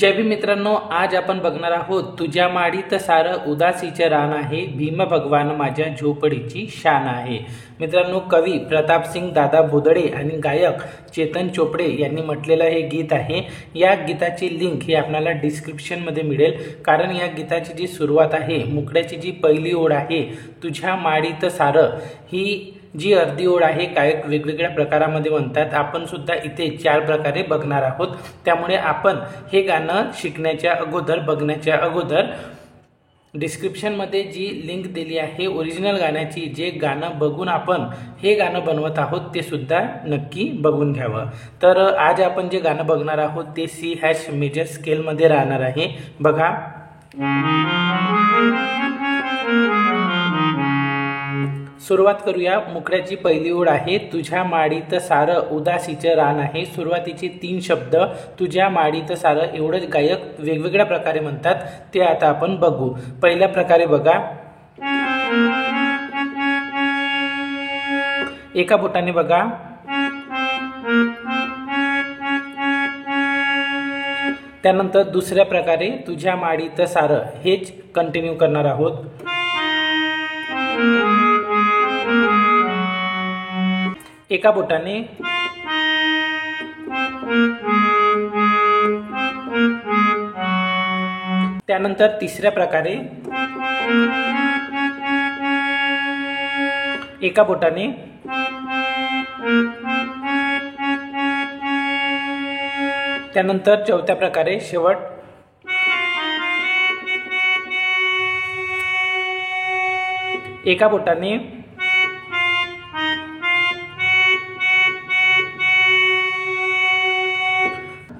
जय भीम मित्रांनो, आज आपण बघणार आहोत तुझ्या माडीत सारं उदासीचे रान आहे, भीम भगवान माझ्या झोपडीची शान आहे। मित्रांनो, कवी प्रतापसिंग दादा बोदडे आणि गायक चेतन चोपडे यांनी म्हटलेलं हे गीत आहे। या गीताची लिंक ही आपल्याला डिस्क्रिप्शन मध्ये मिळेल, कारण या गीताची जी सुरुवात आहे, मुकड्याची जी पहिली ओळ आहे तुझ्या माडीत सारं, ही जी अर्धी ओळ आहे गायक वेगवेगळ्या प्रकारामध्ये म्हणतात। आपण सुद्धा इथे 4 प्रकारे बघणार आहोत, त्यामुळे आपण हे गाणं शिकण्याच्या अगोदर, बघण्याच्या अगोदर डिस्क्रिप्शन मध्ये जी लिंक दिली आहे ओरिजिनल गाण्याची, जे गाणं बघून आपण हे गाणं बनवत आहोत ते सुद्धा नक्की बघून घ्यावं। तर आज आपण जे गाणं बघणार आहोत ते C# मेजर स्केल मध्ये राहणार आहे। बघा, सुरुवात करूया। मुकड्याची पहिली ओळ आहे तुझ्या माडीत सारं उदासीचे रान आहे। सुरुवातीचे 3 शब्द तुझ्या माडीत सारं एवढं गायक वेगवेगळ्या प्रकारे म्हणतात, ते आता आपण बघू। पहिल्या प्रकारे बघा, एका बोटाने बघा, त्यानंतर दुसऱ्या प्रकारे तुझ्या माडीत सारं, हेच कंटिन्यू करणार आहोत। एका बोटाने, त्यानंतर तिसऱ्या प्रकारे एका बोटाने, त्यानंतर चौथ्या प्रकारे शेवट एका बोटाने,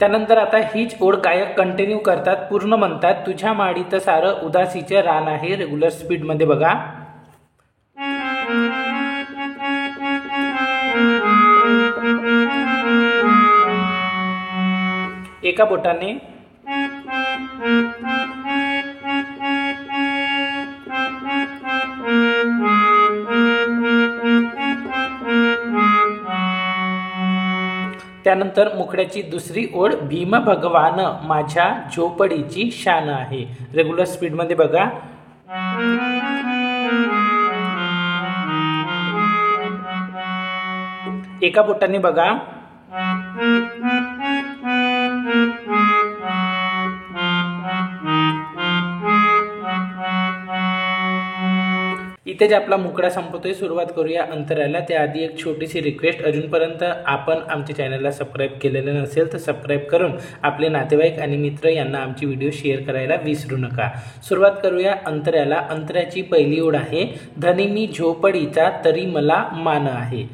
त्यानंतर आता हीच ओळ गायक कंटिन्यू करतात, पूर्ण म्हणतात। तुझ्या माडीत सारं उदासीचे रान आहे, रेग्युलर स्पीड मध्ये बघा। एका बोटाने, त्यानंतर मुकड्याची दुसरी ओळ, भीम भगवान माझ्या झोपडीची शान आहे, रेग्युलर स्पीड मध्ये बघा। एका बोटाने बघा, इथेच आपला मुकडा संपतोय। सुरुवात करूया अंतराला, त्याआधी एक छोटीशी रिक्वेस्ट, अजूनपर्यंत आपण आमच्या चॅनलला सबस्क्राईब केलेलं नसेल तर सबस्क्राईब करून आपले नातेवाईक आणि मित्र यांना आमची व्हिडिओ शेअर करायला विसरू नका। सुरुवात करूया अंतराला। अंतराची पहिली ओळ आहे, धनी मी झोपडीचा तरी मला मान आहे।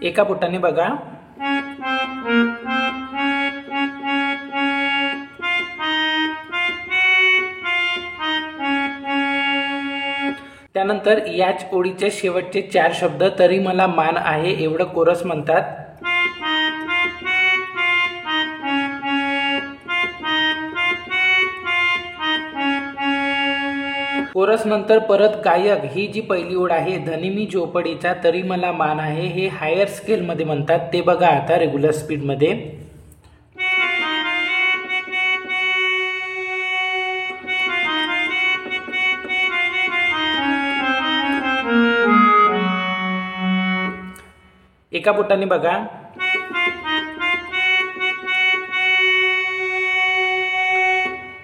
एका बोटाने बघा, त्यानंतर याच ओळीचे शेवटचे 4 शब्द, तरी मला मान आहे, एवढं कोरस म्हणतात। कोरस नंतर परत गायक ही जी पहिली ओळ आहे, धनी मी झोपडीचा तरी मला मान आहे, हे हायर स्केल मध्ये म्हणतात, ते बघा आता रेग्युलर स्पीड मध्ये। एका बोटाने बघा,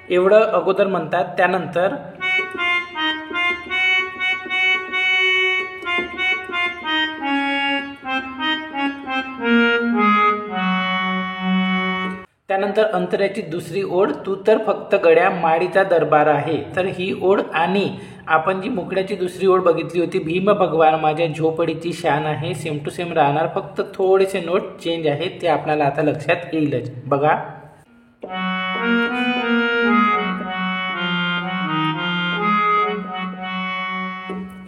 एवढं अगोदर म्हणतात, त्यानंतर अंतराची दुसरी ओळ, तू तर फक्त गड्या माडीचा दरबार आहे। तर ही ओळ आणि आपण जी मुकड्याची दुसरी ओळ बघितली होती, भीम भगवान माझ्या झोपडीची शान आहे, सेम टू सेम राहणार, फक्त थोडेसे नोट चेंज आहेत, ते आपल्याला आता लक्षात येईलच। बघा,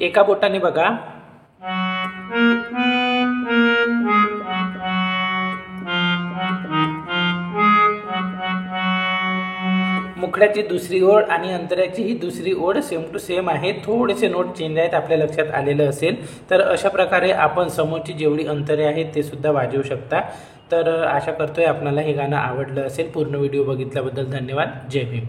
एका बोटाने बघा, मुखड्याची दुसरी ओळ आणि अंतऱ्याची ही दुसरी ओळ सेम टू सेम आहे, थोडेसे नोट चेंज आहेत, आपल्या लक्षात आलेलं असेल. तर अशा प्रकारे आपण समोरची जेवढी अंतरे आहेत ते सुद्धा वाजवू शकता. तर आशा करतोय आपल्याला हे गाणं आवडलं असेल. पूर्ण व्हिडिओ बघितल्याबद्दल धन्यवाद. जय भीम.